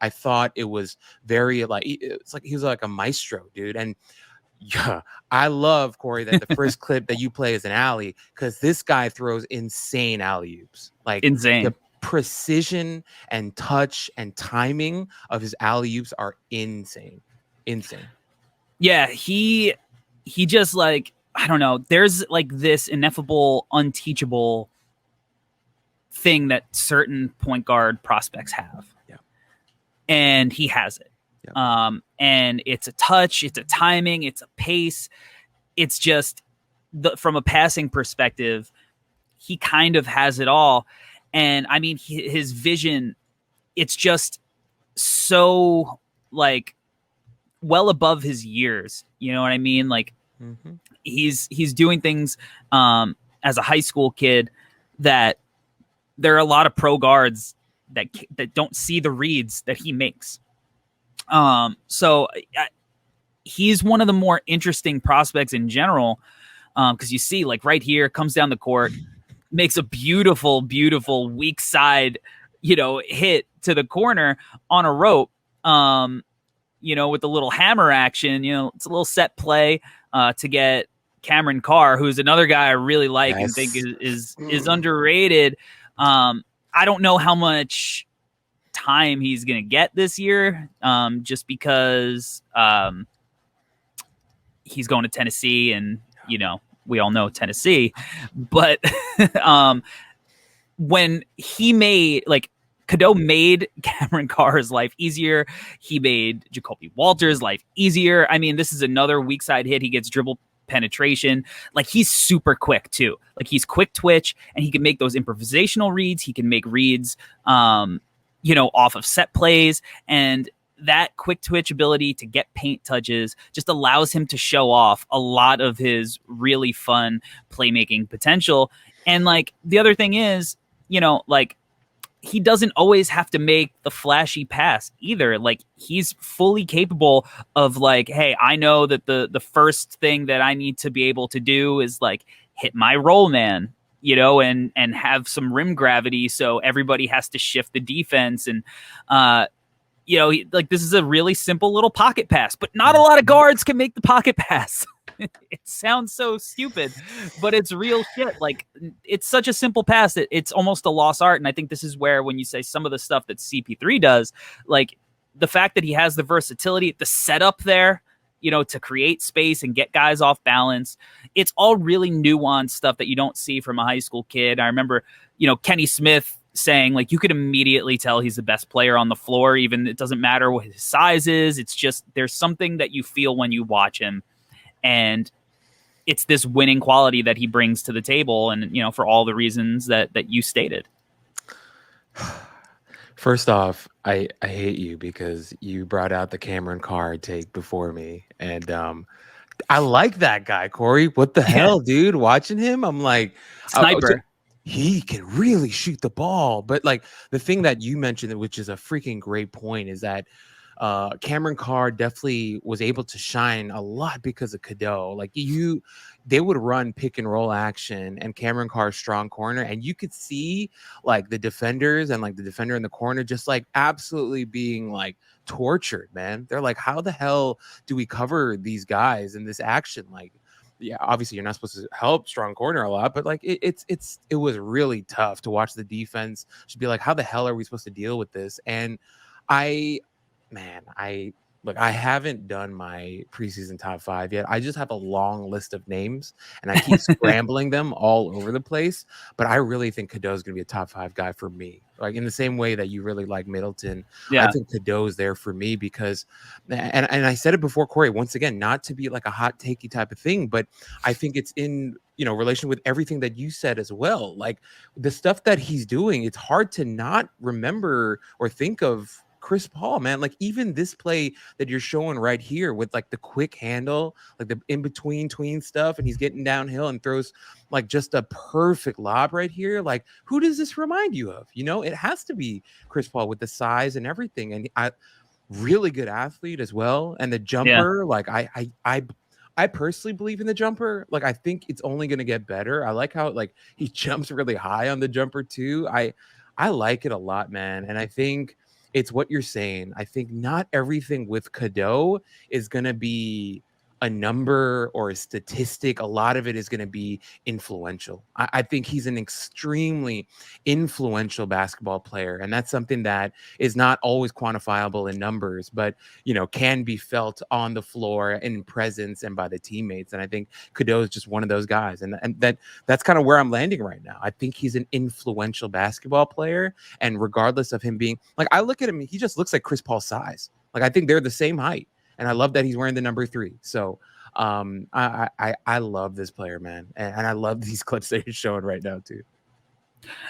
I thought it was very like, it's like he was like a maestro, dude. And yeah, I love, Corey, that the first clip that you play is an alley, because this guy throws insane alley oops. Like the Insane. precision and touch and timing of his alley oops are insane. Insane. Yeah, he just like, I don't know. There's like this ineffable, unteachable thing that certain point guard prospects have. Yeah. And he has it. Yeah. And it's a touch, it's a timing, it's a pace. It's just from a passing perspective, he kind of has it all. And I mean, his vision, it's just so like well above his years. You know what I mean? Like he's doing things as a high school kid that there are a lot of pro guards that don't see the reads that he makes. So he's one of the more interesting prospects in general, because you see, like right here, comes down the court, makes a beautiful, beautiful weak side, hit to the corner on a rope, with the little hammer action. It's a little set play to get Cameron Carr, who's another guy I really like and think is underrated. I don't know how much time he's going to get this year, just because he's going to Tennessee, and we all know Tennessee. But when he made, like, Cadeau made Cameron Carr's life easier, he made Jacoby Walter's life easier. I mean, this is another weak side hit. He gets dribble penetration. Like, he's super quick too. Like, he's quick twitch, and he can make those improvisational reads. He can make reads off of set plays, and that quick twitch ability to get paint touches just allows him to show off a lot of his really fun playmaking potential. And like, the other thing is, like, he doesn't always have to make the flashy pass either. Like, he's fully capable of, like, hey, I know that the first thing that I need to be able to do is like hit my roll man, and have some rim gravity. So everybody has to shift the defense. And, like, this is a really simple little pocket pass, but not a lot of guards can make the pocket pass. It sounds so stupid, but it's real shit. Like, it's such a simple pass that it's almost a lost art. And I think this is where, when you say some of the stuff that CP3 does, like the fact that he has the versatility, the setup there, to create space and get guys off balance, it's all really nuanced stuff that you don't see from a high school kid. I remember, Kenny Smith saying, like, you could immediately tell he's the best player on the floor. Even, it doesn't matter what his size is. It's just, there's something that you feel when you watch him. And it's this winning quality that he brings to the table. And, for all the reasons that you stated. First off, I hate you because you brought out the Cameron Carr take before me. And I like that guy, Corey. What the hell, dude? Watching him, I'm like, sniper. He can really shoot the ball. But like, the thing that you mentioned, which is a freaking great point, is that Cameron Carr definitely was able to shine a lot because of Cadeau. Like, they would run pick and roll action, and Cameron Carr's strong corner, and you could see like the defenders and like the defender in the corner just like absolutely being like tortured, man. They're like, how the hell do we cover these guys in this action? Like, yeah, obviously you're not supposed to help strong corner a lot, but like it was really tough to watch the defense. Should be like, how the hell are we supposed to deal with this? And I haven't done my preseason top 5 yet. I just have a long list of names, and I keep scrambling them all over the place. But I really think Cadeau's going to be a top 5 guy for me. Like, in the same way that you really like Middleton, I think Cadeau's there for me because, and I said it before, Corey, once again, not to be like a hot takey type of thing, but I think it's in, relation with everything that you said as well. Like, the stuff that he's doing, it's hard to not remember or think of Chris Paul, man. Like, even this play that you're showing right here with like the quick handle, like the in-between stuff, and he's getting downhill and throws like just a perfect lob right here. Like, who does this remind you of? It has to be Chris Paul with the size and everything. And really good athlete as well. And the jumper, like I personally believe in the jumper. Like, I think it's only going to get better. I like how like he jumps really high on the jumper too. I like it a lot, man. And I think it's what you're saying. I think not everything with Cadeau is going to be a number or a statistic. A lot of it is going to be influential. I think he's an extremely influential basketball player, and that's something that is not always quantifiable in numbers, but can be felt on the floor in presence and by the teammates. And I think Cadeau is just one of those guys, and that's kind of where I'm landing right now. I think he's an influential basketball player, and regardless of him being like, I look at him, he just looks like Chris Paul's size. Like, I think they're the same height. And I love that he's wearing the number 3. So I love this player, man. And I love these clips that he's showing right now, too.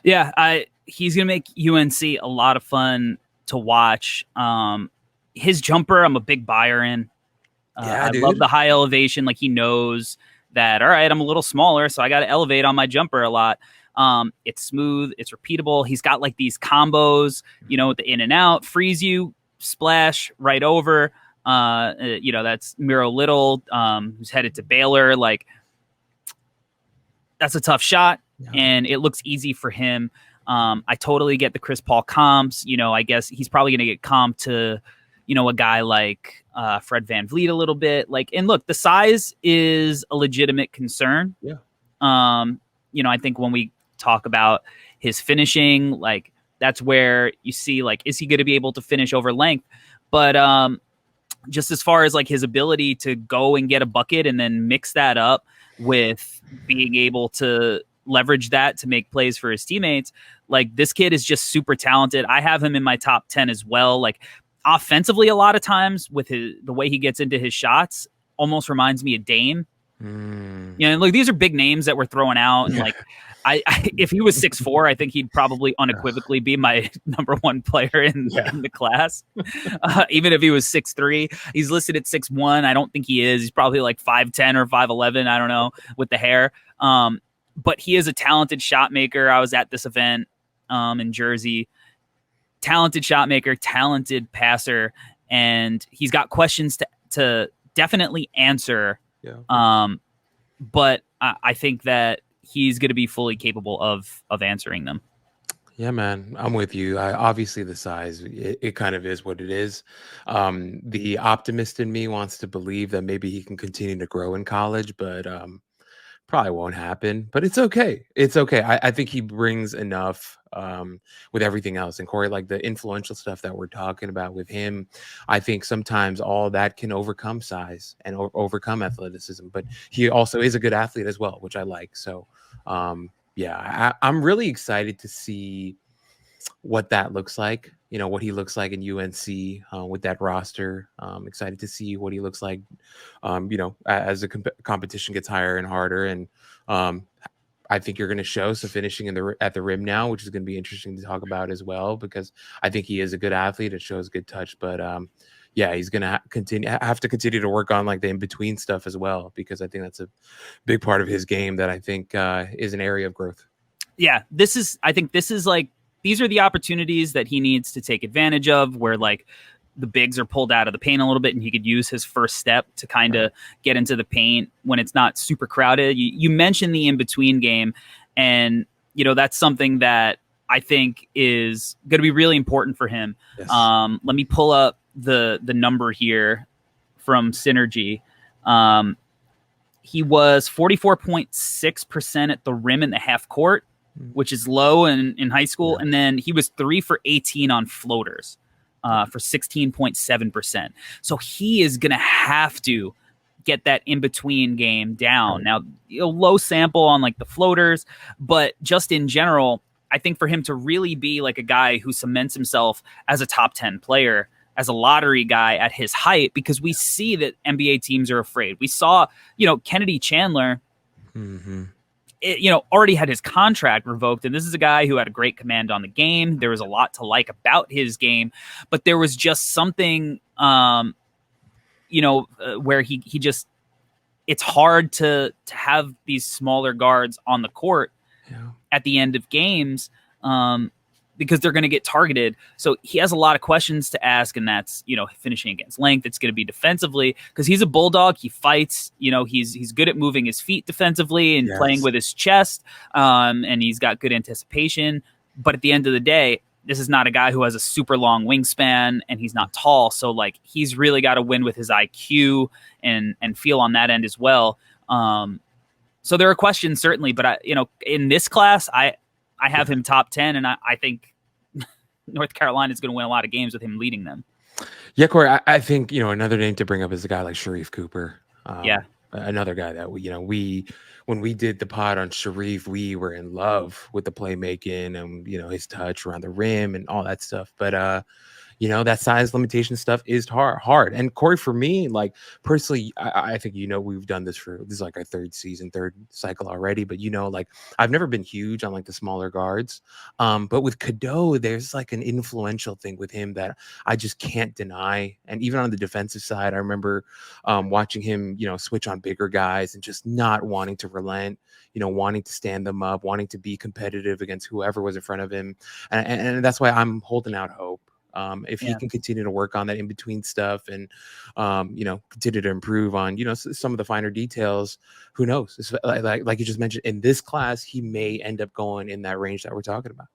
Yeah, he's going to make UNC a lot of fun to watch. His jumper, I'm a big buyer in. Yeah, I dude. love the high elevation. Like, he knows that, all right, I'm a little smaller, so I got to elevate on my jumper a lot. It's smooth. It's repeatable. He's got like these combos, with the in and out, freeze you, splash right over. That's Miro Little, who's headed to Baylor. Like, that's a tough shot, and it looks easy for him. I totally get the Chris Paul comps. I guess he's probably going to get comped to, a guy like Fred VanVleet a little bit. Like, and look, the size is a legitimate concern. Yeah. I think when we talk about his finishing, like, that's where you see, like, is he going to be able to finish over length? But just as far as like his ability to go and get a bucket and then mix that up with being able to leverage that to make plays for his teammates, like, this kid is just super talented. I have him in my top 10 as well. Like, offensively, a lot of times with the way he gets into his shots almost reminds me of Dame. And look, these are big names that we're throwing out. And like, I if he was 6'4", I think he'd probably unequivocally be my number 1 player in the class. Even if he was 6'3", he's listed at 6'1". I don't think he is. He's probably like 5'10" or 5'11". I don't know, with the hair. But he is a talented shot maker. I was at this event in Jersey. Talented shot maker, talented passer, and he's got questions to definitely answer. Yeah. But I think that he's going to be fully capable of answering them. Yeah, man, I'm with you. Obviously, the size, it kind of is what it is. The optimist in me wants to believe that maybe he can continue to grow in college, but probably won't happen. But it's okay. It's okay. I think he brings enough with everything else. And Corey, like the influential stuff that we're talking about with him, I think sometimes all that can overcome size and overcome athleticism. But he also is a good athlete as well, which I like. So, I'm really excited to see what that looks like. What he looks like in UNC with that roster. Excited to see what he looks like, as the competition gets higher and harder. And I think you're going to show some finishing at the rim now, which is going to be interesting to talk about as well, because I think he is a good athlete and shows good touch. But he's going to have to continue to work on like the in-between stuff as well, because I think that's a big part of his game that I think is an area of growth. Yeah, I think this is like, these are the opportunities that he needs to take advantage of, where like the bigs are pulled out of the paint a little bit and he could use his first step to kind of get into the paint when it's not super crowded. You mentioned the in-between game, and that's something that I think is going to be really important for him. Yes. Let me pull up the number here from Synergy. He was 44.6% at the rim in the half court, which is low in high school. Yeah. And then he was 3 for 18 on floaters for 16.7%. So he is going to have to get that in-between game down. Now, low sample on like the floaters, but just in general, I think for him to really be like a guy who cements himself as a top 10 player, as a lottery guy at his height, because we see that NBA teams are afraid. We saw, Kennedy Chandler, already had his contract revoked. And this is a guy who had a great command on the game. There was a lot to like about his game, but there was just something, where he just, it's hard to have these smaller guards on the court at the end of games, because they're going to get targeted. So he has a lot of questions to ask, and that's, finishing against length. It's going to be defensively, because he's a bulldog. He fights, he's good at moving his feet defensively and playing with his chest. And he's got good anticipation. But at the end of the day, this is not a guy who has a super long wingspan, and he's not tall. So like he's really got to win with his IQ and feel on that end as well. So there are questions certainly, but in this class, I have him top 10, and I think North Carolina is going to win a lot of games with him leading them. Yeah, Corey, I think, another name to bring up is a guy like Sharif Cooper. Yeah. Another guy that when we did the pod on Sharif, we were in love with the playmaking and, his touch around the rim and all that stuff. But, that size limitation stuff is hard. And Corey, for me, like personally, I think, we've done this is like our third cycle already, but like I've never been huge on like the smaller guards. But with Cadeau, there's like an influential thing with him that I just can't deny. And even on the defensive side, I remember watching him, switch on bigger guys and just not wanting to relent, wanting to stand them up, wanting to be competitive against whoever was in front of him. And that's why I'm holding out hope. If he can continue to work on that in between stuff and, continue to improve on, some of the finer details, who knows? Like you just mentioned, in this class, he may end up going in that range that we're talking about.